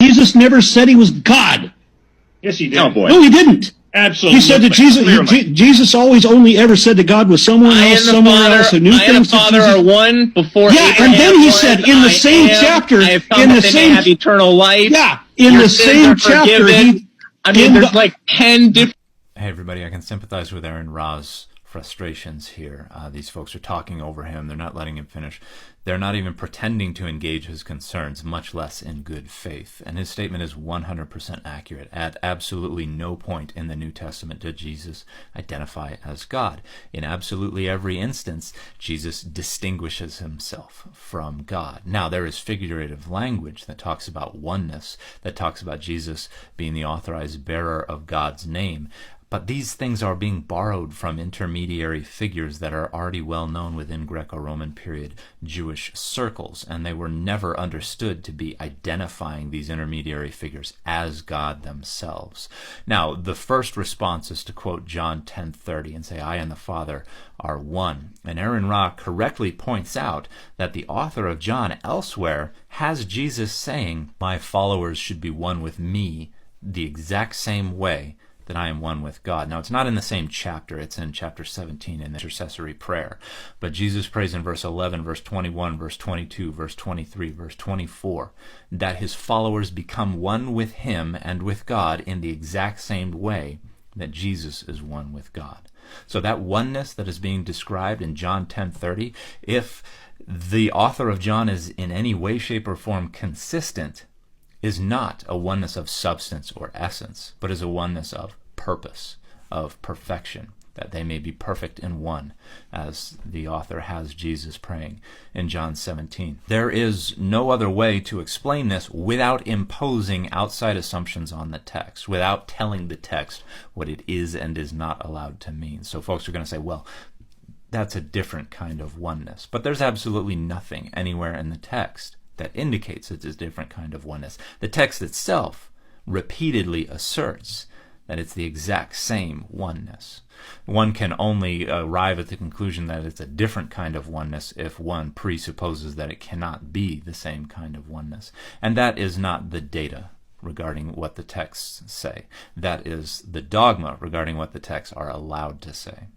Jesus never said he was God. Yes, he did. Oh, boy. No, he didn't. Absolutely. He said that Jesus always only ever said that God was someone else, somewhere else, who knew I and the things that Father Jesus... are one before Abraham and then he was, said in the same chapter, I have come that they may have eternal life. Yeah, in Your the sins same are chapter, forgiven. There's like 10 different... Hey everybody, I can sympathize with Aron Ra's frustrations here. These folks are talking over him. They're not letting him finish. They're not even pretending to engage his concerns, much less in good faith. And his statement is 100% accurate. At absolutely no point in the New Testament did Jesus identify as God. In absolutely every instance, Jesus distinguishes himself from God. Now, there is figurative language that talks about oneness, that talks about Jesus being the authorized bearer of God's name. But these things are being borrowed from intermediary figures that are already well known within Greco-Roman period Jewish circles, and they were never understood to be identifying these intermediary figures as God themselves. Now, the first response is to quote John 10:30 and say, I and the Father are one. And Aron Ra correctly points out that the author of John elsewhere has Jesus saying, my followers should be one with me the exact same way that I am one with God. Now, it's not in the same chapter. It's in chapter 17 in the intercessory prayer. But Jesus prays in verse 11, verse 21, verse 22, verse 23, verse 24, that his followers become one with him and with God in the exact same way that Jesus is one with God. So that oneness that is being described in John 10:30, if the author of John is in any way, shape, or form consistent, is not a oneness of substance or essence, but is a oneness of purpose, of perfection, that they may be perfect in one, as the author has Jesus praying in John 17. There is no other way to explain this without imposing outside assumptions on the text, without telling the text what it is and is not allowed to mean. So folks are going to say, well, that's a different kind of oneness. But there's absolutely nothing anywhere in the text that indicates it's a different kind of oneness. The text itself repeatedly asserts that it's the exact same oneness. One can only arrive at the conclusion that it's a different kind of oneness if one presupposes that it cannot be the same kind of oneness. And that is not the data regarding what the texts say. That is the dogma regarding what the texts are allowed to say.